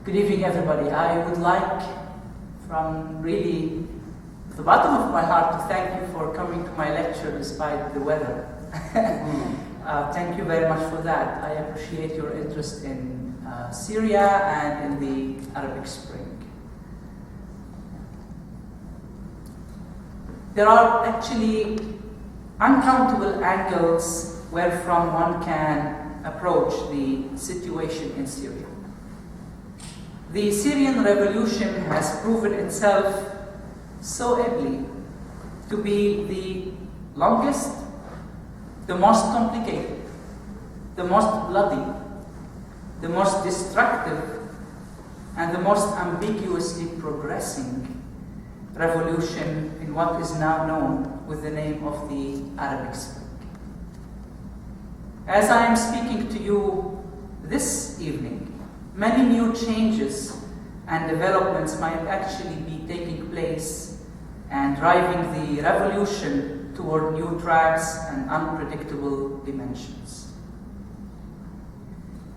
Good evening, everybody. I would like, from really the bottom of my heart, to thank you for coming to my lecture despite the weather. Thank you very much for that. I appreciate your interest in Syria and in the Arabic Spring. There are actually uncountable angles wherefrom one can approach the situation in Syria. The Syrian revolution has proven itself so ably to be the longest, the most complicated, the most bloody, the most destructive, and the most ambiguously progressing revolution in what is now known with the name of the Arabic Spring. As I am speaking to you this evening, many new changes and developments might actually be taking place and driving the revolution toward new tracks and unpredictable dimensions.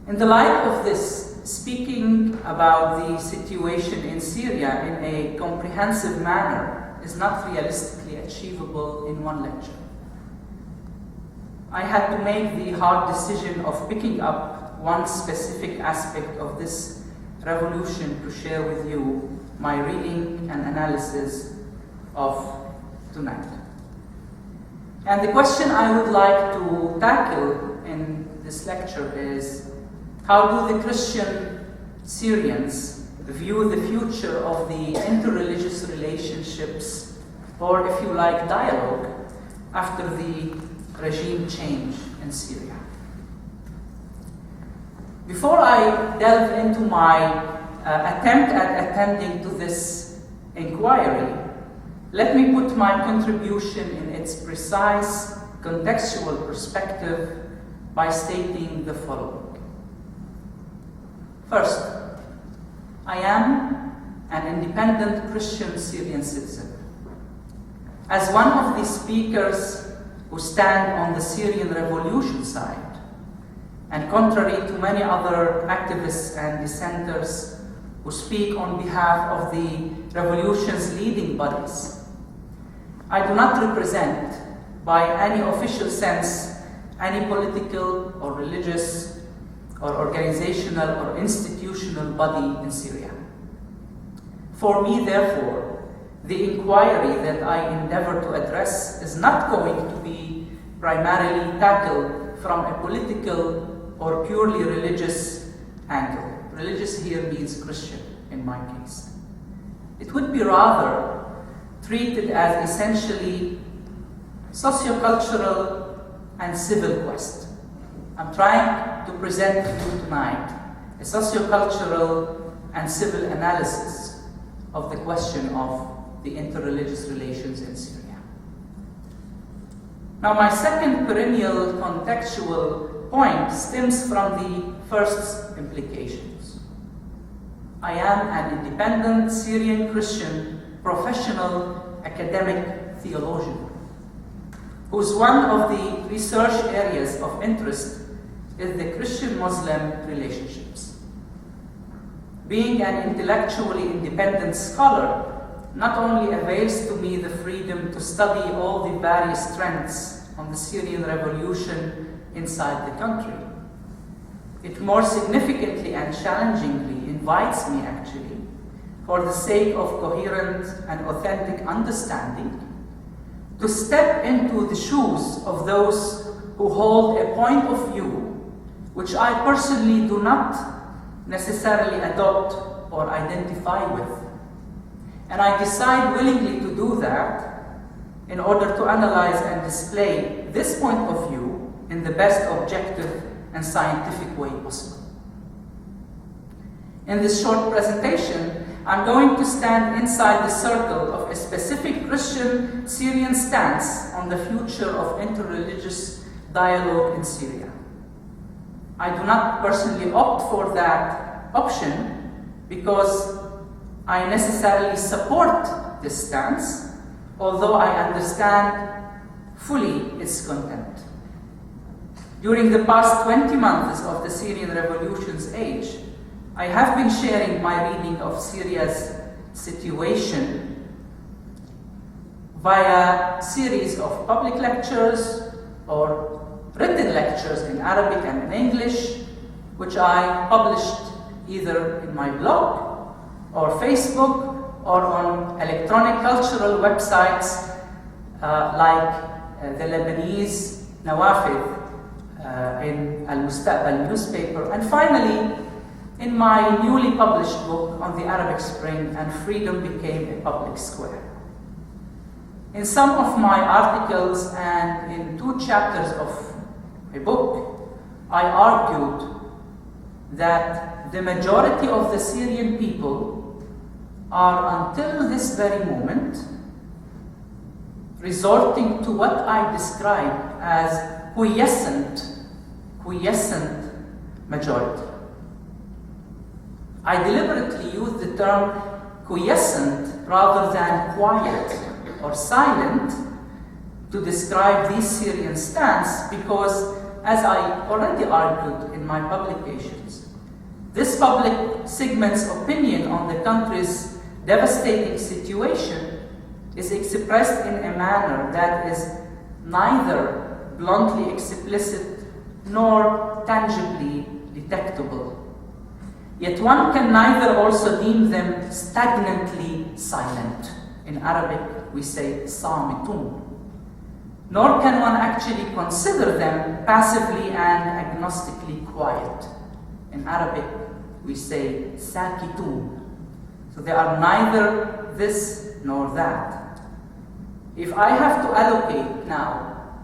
In the light of this, speaking about the situation in Syria in a comprehensive manner is not realistically achievable in one lecture. I had to make the hard decision of picking up one specific aspect of this revolution to share with you my reading and analysis of tonight. And the question I would like to tackle in this lecture is, how do the Christian Syrians view the future of the interreligious relationships, or if you like, dialogue, after the regime change in Syria? Before I delve into my attempt at attending to this inquiry, let me put my contribution in its precise contextual perspective by stating the following. First, I am an independent Christian Syrian citizen. As one of the speakers who stand on the Syrian revolution side, and contrary to many other activists and dissenters who speak on behalf of the revolution's leading bodies, I do not represent, by any official sense, any political or religious or organizational or institutional body in Syria. For me, therefore, the inquiry that I endeavor to address is not going to be primarily tackled from a political or purely religious angle. Religious here means Christian in my case. It would be rather treated as essentially sociocultural and civil quest. I'm trying to present to you tonight a sociocultural and civil analysis of the question of the interreligious relations in Syria. Now, my second perennial contextual point stems from the first implications. I am an independent Syrian Christian professional academic theologian, whose one of the research areas of interest is the Christian-Muslim relationships. Being an intellectually independent scholar not only avails to me the freedom to study all the various trends on the Syrian revolution inside the country, it more significantly and challengingly invites me actually, for the sake of coherent and authentic understanding, to step into the shoes of those who hold a point of view which I personally do not necessarily adopt or identify with. And I decide willingly to do that in order to analyze and display this point of view in the best objective and scientific way possible. In this short presentation, I'm going to stand inside the circle of a specific Christian Syrian stance on the future of interreligious dialogue in Syria. I do not personally opt for that option because I necessarily support this stance, although I understand fully its content. During the past 20 months of the Syrian revolution's age, I have been sharing my reading of Syria's situation via a series of public lectures or written lectures in Arabic and in English, which I published either in my blog or Facebook or on electronic cultural websites like the Lebanese Nawafid in Al-Mustaqbal newspaper, and finally in my newly published book on the Arabic Spring and Freedom Became a Public Square. In some of my articles and in 2 chapters of a book, I argued that the majority of the Syrian people are, until this very moment, resorting to what I describe as quiescent majority. I deliberately use the term quiescent rather than quiet or silent to describe these Syrian stance because, as I already argued in my publications, this public segment's opinion on the country's devastating situation is expressed in a manner that is neither bluntly explicit nor tangibly detectable. Yet one can neither also deem them stagnantly silent. In Arabic, we say samitun. Nor can one actually consider them passively and agnostically quiet. In Arabic, we say sakitun. So they are neither this nor that. If I have to allocate now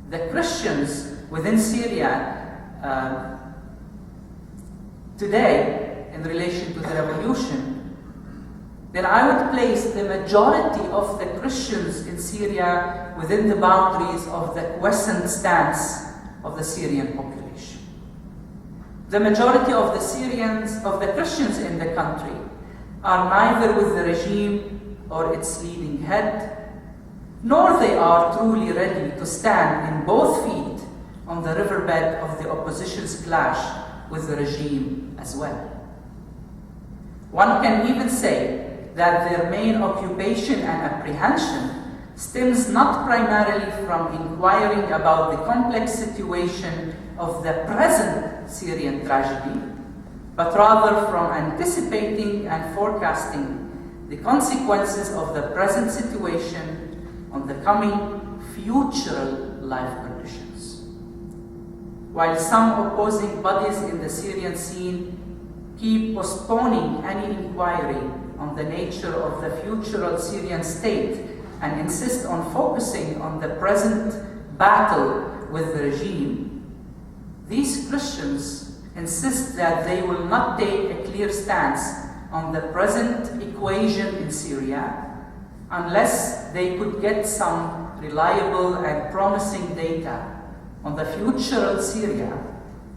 the Christians within Syria today in relation to the revolution, then I would place the majority of the Christians in Syria within the boundaries of the quiescent stance of the Syrian population. The majority of the Christians in the country are neither with the regime or its leading head, nor they are truly ready to stand in both feet on the riverbed of the opposition's clash with the regime as well. One can even say that their main occupation and apprehension stems not primarily from inquiring about the complex situation of the present Syrian tragedy, but rather from anticipating and forecasting the consequences of the present situation on the coming future life conditions. While some opposing bodies in the Syrian scene keep postponing any inquiry on the nature of the future Syrian state and insist on focusing on the present battle with the regime, these Christians insist that they will not take a clear stance on the present equation in Syria unless they could get some reliable and promising data on the future Syria,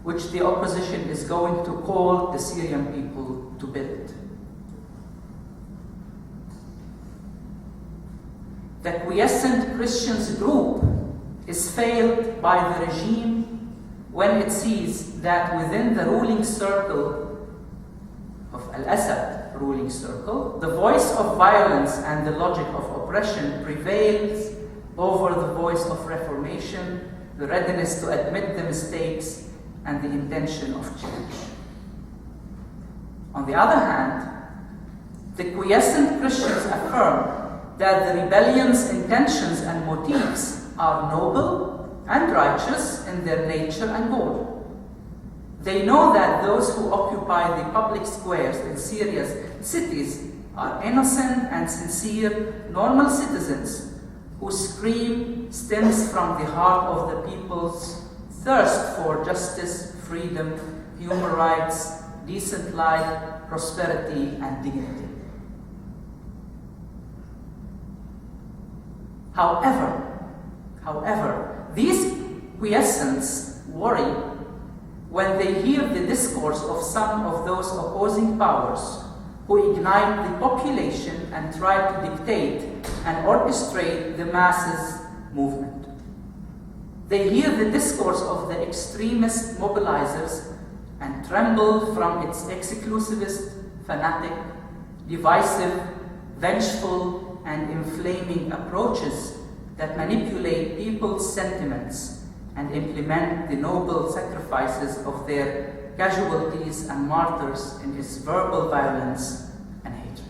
which the opposition is going to call the Syrian people to build. The quiescent Christians group is failed by the regime when it sees that within the ruling circle of Al-Assad ruling circle, the voice of violence and the logic of oppression prevails over the voice of reformation, the readiness to admit the mistakes, and the intention of change. On the other hand, the quiescent Christians affirm that the rebellion's intentions and motives are noble and righteous in their nature and goal. They know that those who occupy the public squares in Syria's cities are innocent and sincere, normal citizens whose scream stems from the heart of the people's thirst for justice, freedom, human rights, decent life, prosperity, and dignity. However, these quiescents worry when they hear the discourse of some of those opposing powers who ignite the population and try to dictate and orchestrate the masses movement. They hear the discourse of the extremist mobilizers and tremble from its exclusivist, fanatic, divisive, vengeful, and inflaming approaches that manipulate people's sentiments and implement the noble sacrifices of their casualties and martyrs in its verbal violence and hatred.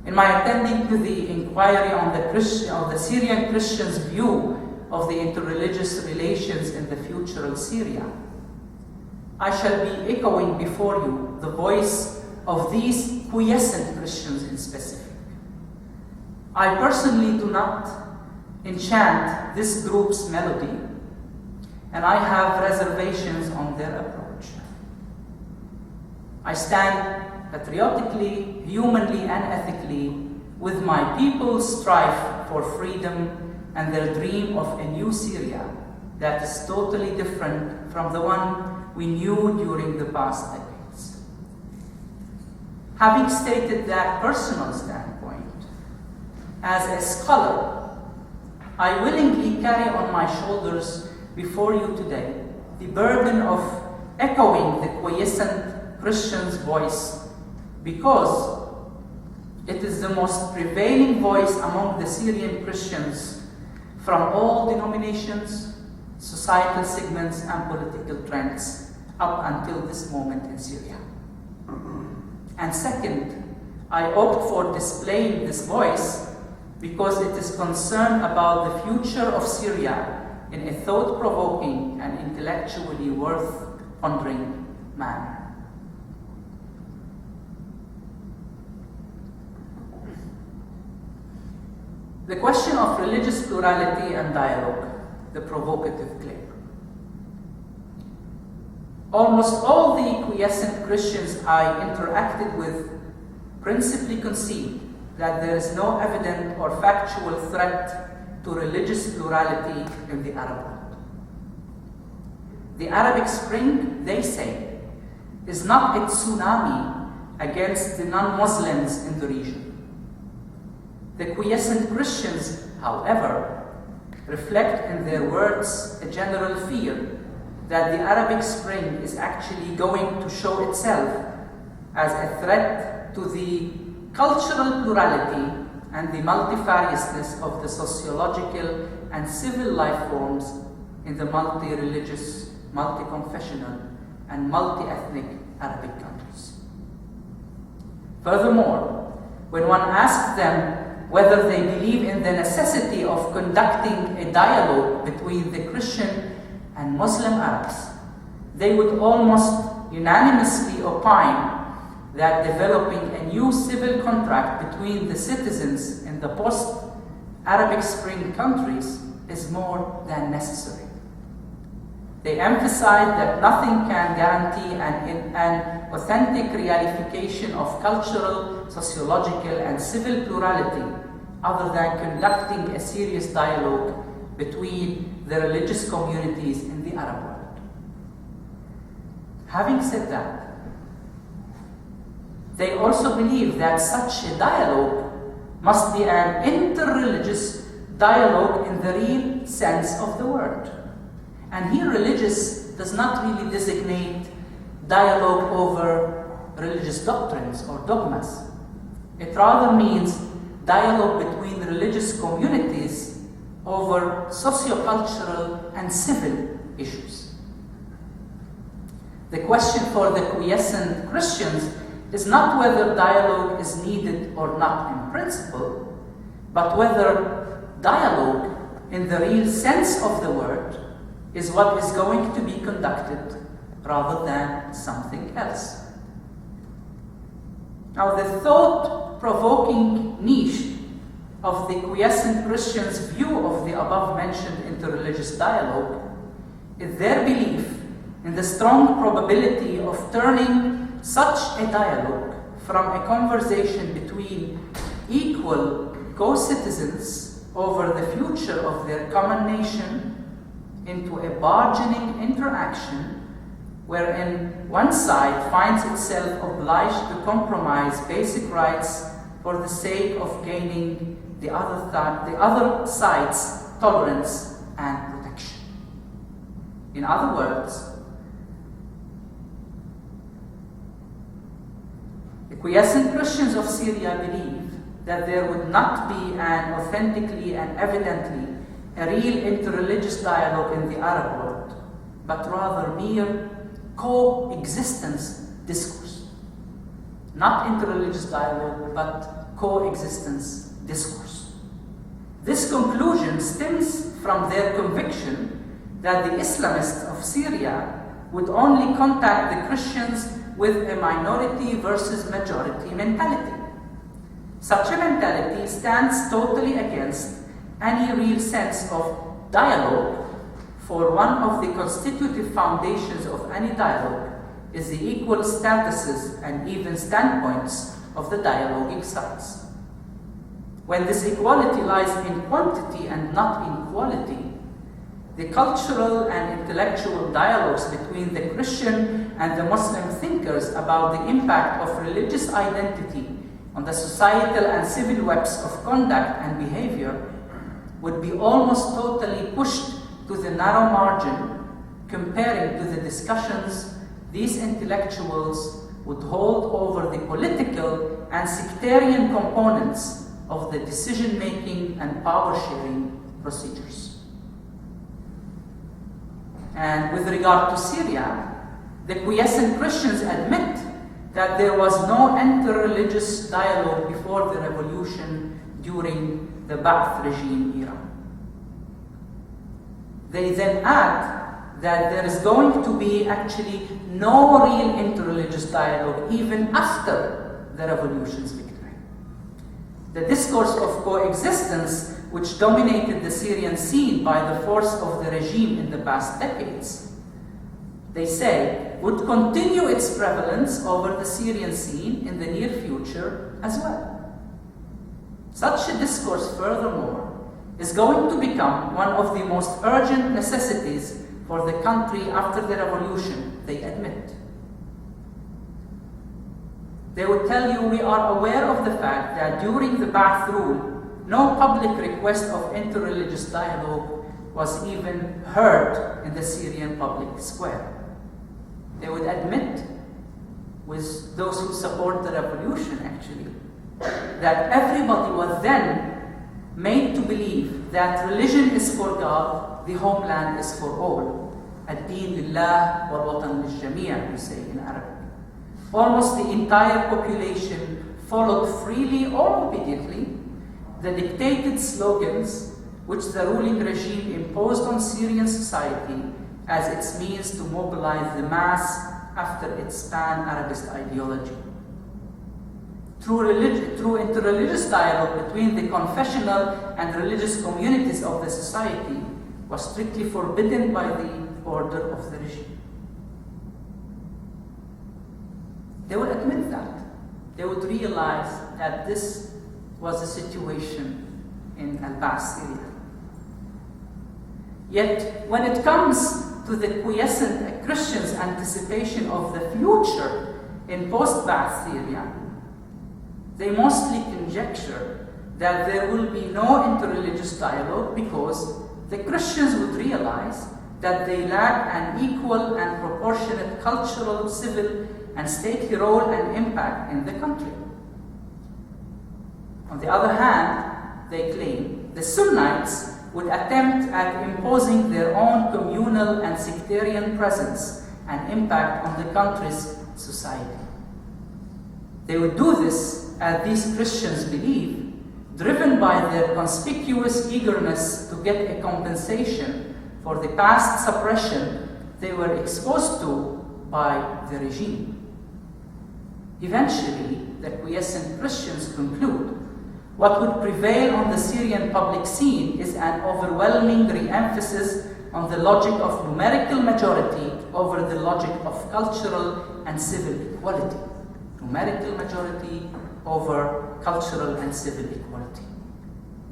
In my attending to the inquiry on the Syrian Christians' view of the interreligious relations in the future Syria, I shall be echoing before you the voice of these quiescent Christians in specific. I personally do not enchant this group's melody, and I have reservations on their approach. I stand patriotically, humanly, and ethically with my people's strife for freedom and their dream of a new Syria that is totally different from the one we knew during the past decades. Having stated that personal standpoint, as a scholar, I willingly carry on my shoulders before you today the burden of echoing the quiescent Christian's voice, because it is the most prevailing voice among the Syrian Christians from all denominations, societal segments, and political trends up until this moment in Syria. And second, I opt for displaying this voice because it is concerned about the future of Syria in a thought-provoking and intellectually worth pondering manner. The question of religious plurality and dialogue, the provocative claim. Almost all the quiescent Christians I interacted with principally concede that there is no evident or factual threat to religious plurality in the Arab world. The Arabic Spring, they say, is not a tsunami against the non-Muslims in the region. The quiescent Christians, however, reflect in their words a general fear that the Arabic Spring is actually going to show itself as a threat to the cultural plurality and the multifariousness of the sociological and civil life forms in the multi-religious, multi-confessional, and multi-ethnic Arabic countries. Furthermore, when one asks them whether they believe in the necessity of conducting a dialogue between the Christian and Muslim Arabs, they would almost unanimously opine that developing a new civil contract between the citizens in the post-Arabic Spring countries is more than necessary. They emphasize that nothing can guarantee an authentic realification of cultural, sociological, and civil plurality other than conducting a serious dialogue between the religious communities in the Arab world. Having said that, they also believe that such a dialogue must be an interreligious dialogue in the real sense of the word. And here religious does not really designate dialogue over religious doctrines or dogmas. It rather means dialogue between religious communities over socio-cultural and civil issues. The question for the quiescent Christians is not whether dialogue is needed or not in principle, but whether dialogue in the real sense of the word is what is going to be conducted rather than something else. Now, the thought-provoking niche of the quiescent Christians' view of the above-mentioned interreligious dialogue is their belief in the strong probability of turning such a dialogue from a conversation between equal co-citizens over the future of their common nation into a bargaining interaction wherein one side finds itself obliged to compromise basic rights for the sake of gaining the other side's tolerance and protection. In other words, the quiescent Christians of Syria believe that there would not be an authentically and evidently a real interreligious dialogue in the Arab world, but rather mere coexistence discourse. Not interreligious dialogue, but coexistence discourse. This conclusion stems from their conviction that the Islamists of Syria would only contact the Christians with a minority versus majority mentality. Such a mentality stands totally against any real sense of dialogue, for one of the constitutive foundations of any dialogue is the equal statuses and even standpoints of the dialoguing sides. When this equality lies in quantity and not in quality, the cultural and intellectual dialogues between the Christian and the Muslim thinkers about the impact of religious identity on the societal and civil webs of conduct and behavior would be almost totally pushed to the narrow margin, comparing to the discussions these intellectuals would hold over the political and sectarian components of the decision-making and power-sharing procedures. And with regard to Syria, the quiescent Christians admit that there was no interreligious dialogue before the revolution during the Ba'ath regime era. They then add that there is going to be actually no real interreligious dialogue even after the revolution's victory. The discourse of coexistence, which dominated the Syrian scene by the force of the regime in the past decades, they say, would continue its prevalence over the Syrian scene in the near future as well. Such a discourse, furthermore, is going to become one of the most urgent necessities for the country after the revolution, they admit. They would tell you, we are aware of the fact that during the Ba'ath rule, no public request of interreligious dialogue was even heard in the Syrian public square. They would admit, with those who support the revolution actually, that everybody was then made to believe that religion is for God, the homeland is for all. Ad-din lillah wal watan lil-jami', we say in Arabic. Almost the entire population followed freely or obediently the dictated slogans which the ruling regime imposed on Syrian society as its means to mobilize the mass after its pan-Arabist ideology. True interreligious dialogue between the confessional and religious communities of the society was strictly forbidden by the order of the regime. They would admit that. They would realize that this was the situation in Al-Ba'ath, Syria. Yet, when it comes to the quiescent Christians' anticipation of the future in post-Ba'ath Syria, they mostly conjecture that there will be no interreligious dialogue because the Christians would realize that they lack an equal and proportionate cultural, civil, and stately role and impact in the country. On the other hand, they claim the Sunnites would attempt at imposing their own communal and sectarian presence and impact on the country's society. They would do this, as these Christians believe, driven by their conspicuous eagerness to get a compensation for the past suppression they were exposed to by the regime. Eventually, the quiescent Christians conclude what would prevail on the Syrian public scene is an overwhelming re-emphasis on the logic of numerical majority over the logic of cultural and civil equality. Numerical majority over cultural and civil equality.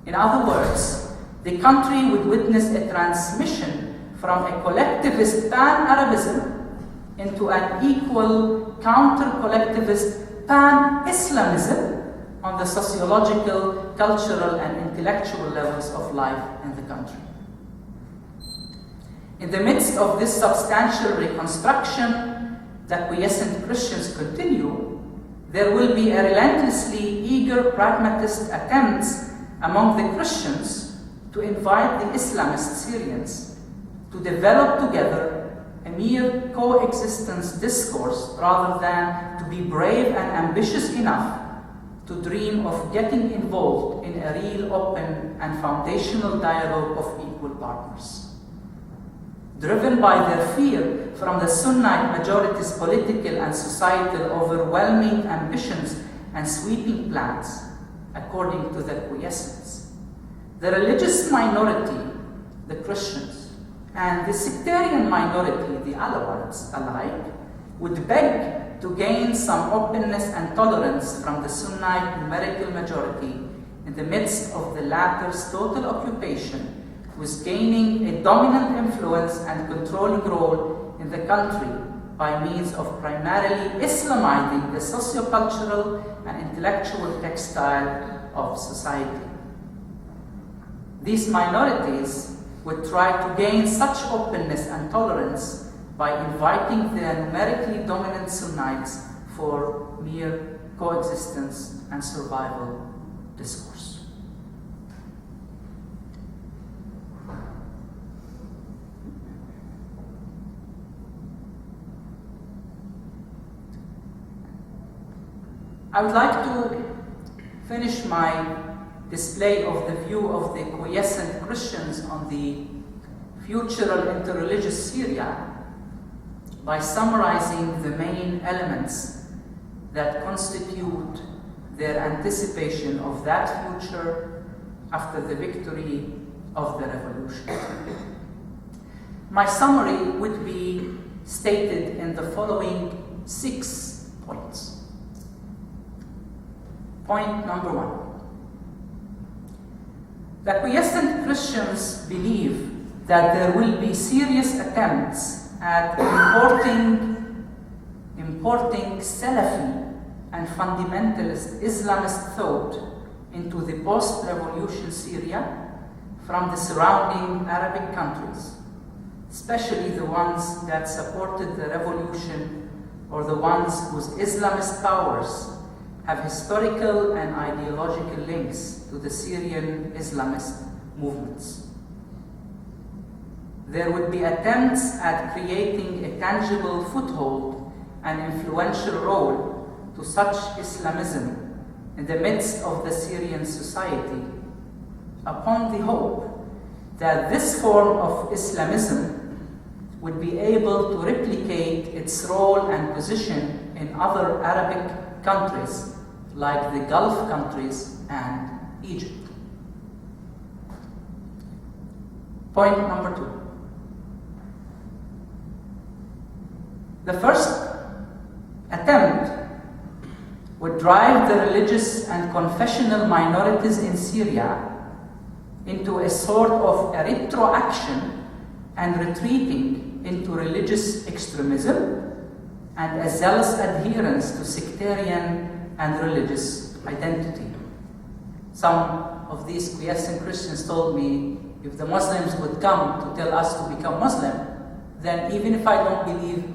In other words, the country would witness a transmission from a collectivist pan-Arabism into an equal counter-collectivist pan-Islamism on the sociological, cultural, and intellectual levels of life in the country. In the midst of this substantial reconstruction that quiescent Christians continue, there will be a relentlessly eager pragmatist attempts among the Christians to invite the Islamist Syrians to develop together a mere coexistence discourse rather than to be brave and ambitious enough to dream of getting involved in a real open and foundational dialogue of equal partners. Driven by their fear from the Sunnite majority's political and societal overwhelming ambitions and sweeping plans, according to the quiescents, the religious minority, the Christians, and the sectarian minority, the Alawites alike, would beg to gain some openness and tolerance from the Sunnite numerical majority in the midst of the latter's total occupation with gaining a dominant influence and controlling role in the country by means of primarily Islamizing the sociocultural and intellectual textile of society. These minorities would try to gain such openness and tolerance by inviting the numerically dominant Sunnites for mere coexistence and survival discourse. I would like to finish my display of the view of the quiescent Christians on the future interreligious Syria by summarizing the main elements that constitute their anticipation of that future after the victory of the revolution. My summary would be stated in the following 6 points. Point number 1. The quiescent Christians believe that there will be serious attempts at importing Salafi and fundamentalist Islamist thought into the post-revolution Syria from the surrounding Arabic countries, especially the ones that supported the revolution or the ones whose Islamist powers have historical and ideological links to the Syrian Islamist movements. There would be attempts at creating a tangible foothold and influential role to such Islamism in the midst of the Syrian society, upon the hope that this form of Islamism would be able to replicate its role and position in other Arabic countries like the Gulf countries and Egypt. Point number 2. The first attempt would drive the religious and confessional minorities in Syria into a sort of a retroaction and retreating into religious extremism and a zealous adherence to sectarian and religious identity. Some of these quiescent Christians told me, if the Muslims would come to tell us to become Muslim, then even if I don't believe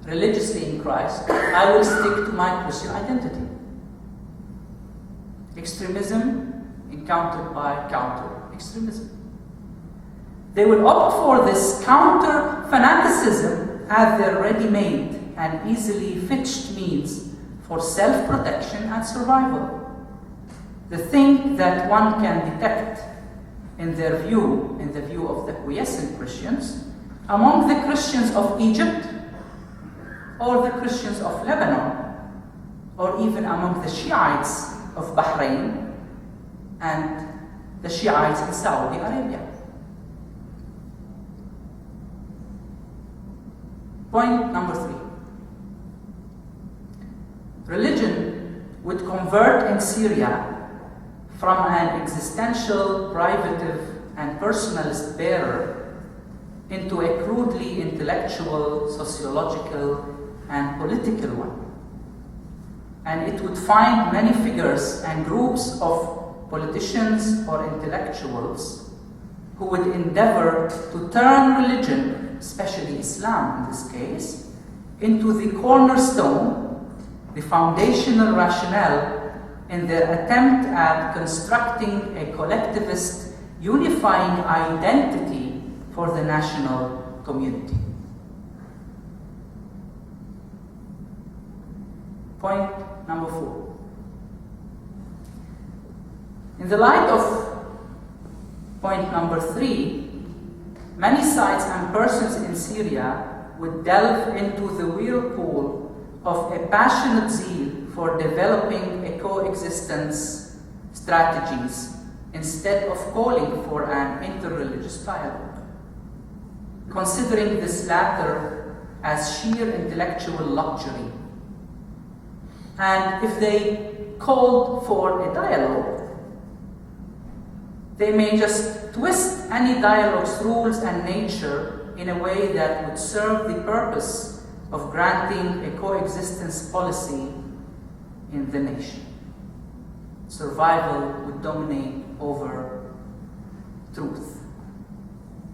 religiously in Christ, I will stick to my Christian identity. Extremism encountered by counter-extremism. They will opt for this counter-fanaticism as their ready-made and easily fetched means for self-protection and survival. The thing that one can detect in their view, in the view of the quiescent Christians, among the Christians of Egypt, or the Christians of Lebanon, or even among the Shiites of Bahrain and the Shiites in Saudi Arabia. Point number 3. Religion would convert in Syria from an existential, privative, and personalist bearer into a crudely intellectual, sociological, and political one. And it would find many figures and groups of politicians or intellectuals who would endeavor to turn religion especially Islam in this case, into the cornerstone, the foundational rationale in their attempt at constructing a collectivist unifying identity for the national community. Point number 4. In the light of point number 3, many sites and persons in Syria would delve into the whirlpool of a passionate zeal for developing a coexistence strategies instead of calling for an interreligious dialogue, considering this latter as sheer intellectual luxury. And if they called for a dialogue, they may just twist any dialogue's rules and nature in a way that would serve the purpose of granting a coexistence policy in the nation. Survival would dominate over truth.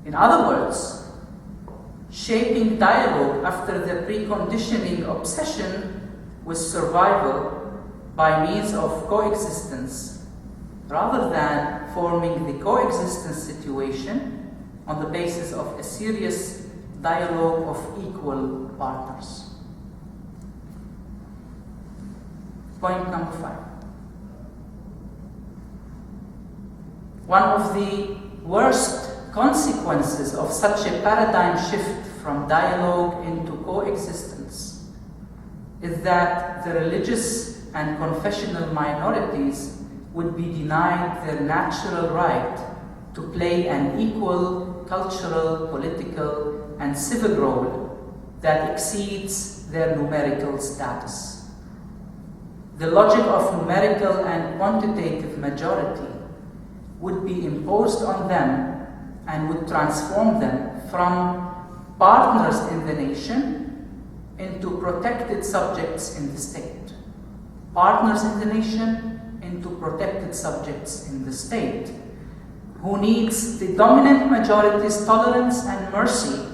In other words, shaping dialogue after the preconditioning obsession with survival by means of coexistence, rather than forming the coexistence situation on the basis of a serious dialogue of equal partners. Point number 5. One of the worst consequences of such a paradigm shift from dialogue into coexistence is that the religious and confessional minorities would be denied their natural right to play an equal cultural, political, and civic role that exceeds their numerical status. The logic of numerical and quantitative majority would be imposed on them and would transform them from partners in the nation into protected subjects in the state. Partners in the nation into protected subjects in the state, who needs the dominant majority's tolerance and mercy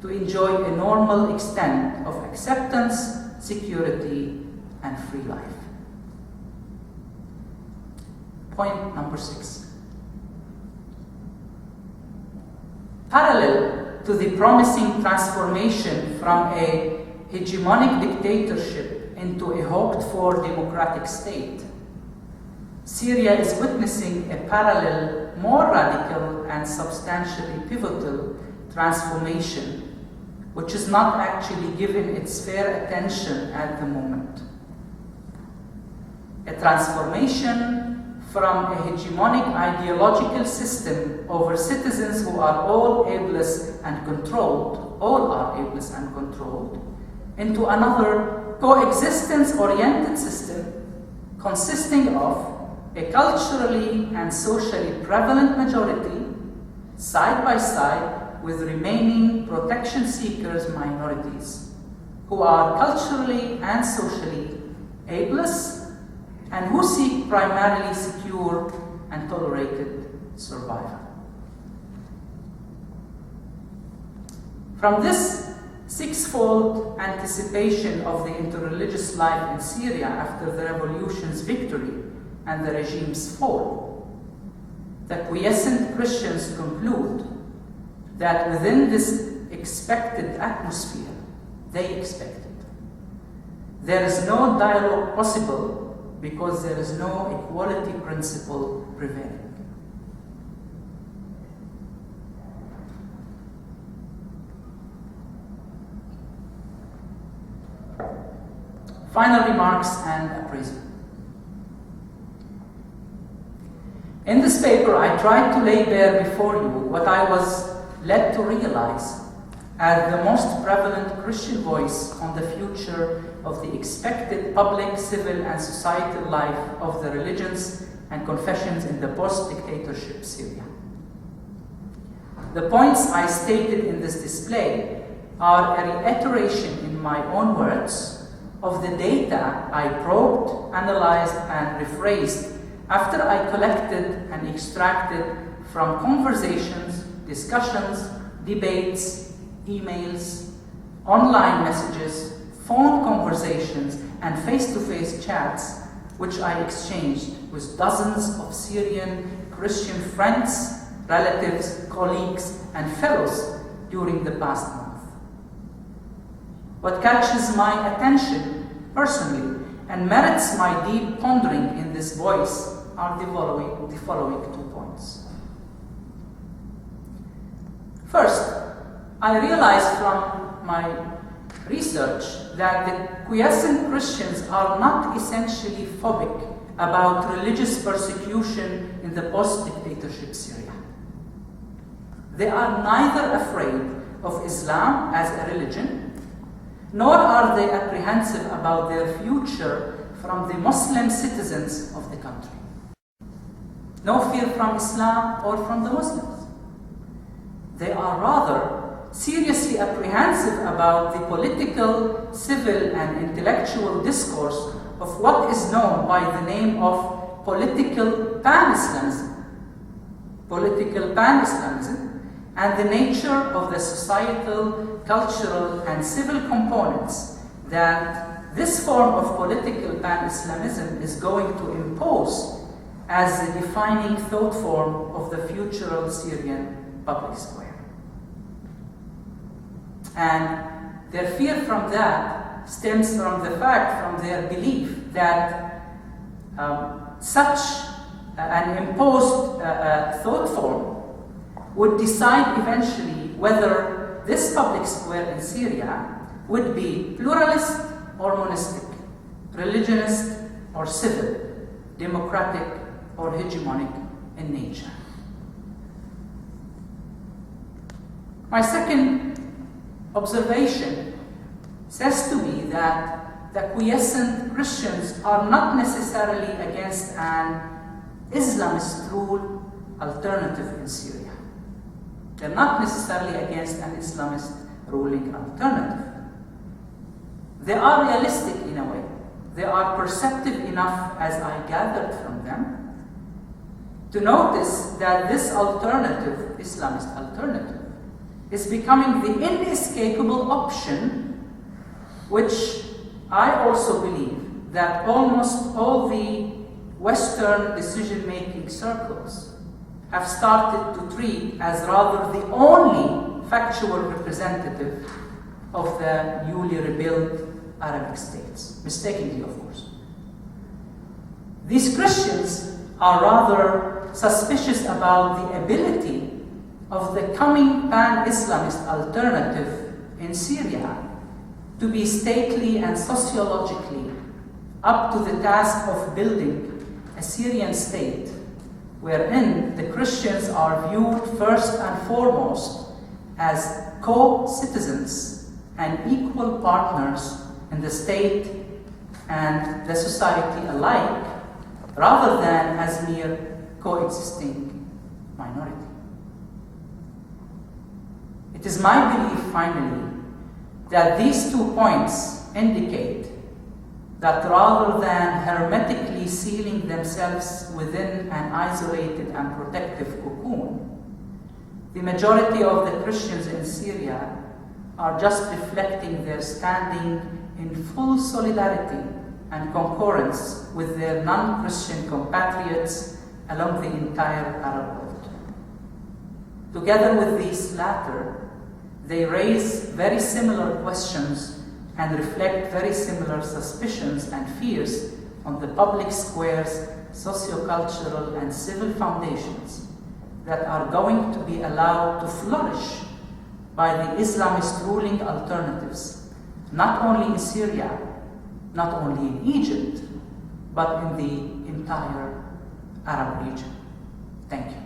to enjoy a normal extent of acceptance, security, and free life. Point number 6. Parallel to the promising transformation from a hegemonic dictatorship into a hoped-for democratic state, Syria is witnessing a parallel, more radical and substantially pivotal transformation, which is not actually given its fair attention at the moment. A transformation from a hegemonic ideological system over citizens who are all ableist and controlled, into another coexistence-oriented system consisting of a culturally and socially prevalent majority, side by side with remaining protection seekers minorities, who are culturally and socially ableist and who seek primarily secure and tolerated survival. From this sixfold anticipation of the interreligious life in Syria after the revolution's victory and the regime's fall, the quiescent Christians conclude that within this expected atmosphere, there is no dialogue possible because there is no equality principle prevailing. Final remarks and appraisal. In this paper, I tried to lay bare before you what I was led to realize as the most prevalent Christian voice on the future of the expected public, civil, and societal life of the religions and confessions in the post-dictatorship Syria. The points I stated in this display are a reiteration in my own words of the data I probed, analyzed, and rephrased after I collected and extracted from conversations, discussions, debates, emails, online messages, phone conversations, and face-to-face chats, which I exchanged with dozens of Syrian Christian friends, relatives, colleagues, and fellows during the past month. What catches my attention personally and merits my deep pondering in this voice are the following 2 points. First, I realized from my research that the quiescent Christians are not essentially phobic about religious persecution in the post-dictatorship Syria. They are neither afraid of Islam as a religion, nor are they apprehensive about their future from the Muslim citizens of the country. No fear from Islam or from the Muslims. They are rather seriously apprehensive about the political, civil, and intellectual discourse of what is known by the name of political pan-Islamism. Political pan-Islamism, and the nature of the societal, cultural, and civil components that this form of political pan-Islamism is going to impose as the defining thought form of the future Syrian public square. And their fear from that stems from the fact, from their belief that such an imposed thought form would decide eventually whether this public square in Syria would be pluralist or monistic, religionist or civil, democratic or hegemonic in nature. My second observation says to me that the quiescent Christians are not necessarily against an Islamist rule alternative in Syria. They're not necessarily against an Islamist ruling alternative. They are realistic in a way. They are perceptive enough, as I gathered from them, to notice that this alternative, Islamist alternative, is becoming the inescapable option, which I also believe that almost all the Western decision-making circles have started to treat as rather the only factual representative of the newly rebuilt Arabic states, mistakenly of course. These Christians are rather suspicious about the ability of the coming pan-Islamist alternative in Syria to be stately and sociologically up to the task of building a Syrian state wherein the Christians are viewed first and foremost as co-citizens and equal partners in the state and the society alike, rather than as mere coexisting minority. It is my belief, finally, that these 2 points indicate that rather than hermetically sealing themselves within an isolated and protective cocoon, the majority of the Christians in Syria are just reflecting their standing in full solidarity and concurrence with their non-Christian compatriots along the entire Arab world. Together with these latter, they raise very similar questions and reflect very similar suspicions and fears on the public square's socio-cultural and civil foundations that are going to be allowed to flourish by the Islamist ruling alternatives, not only in Syria, not only in Egypt, but in the entire Arab region. Thank you.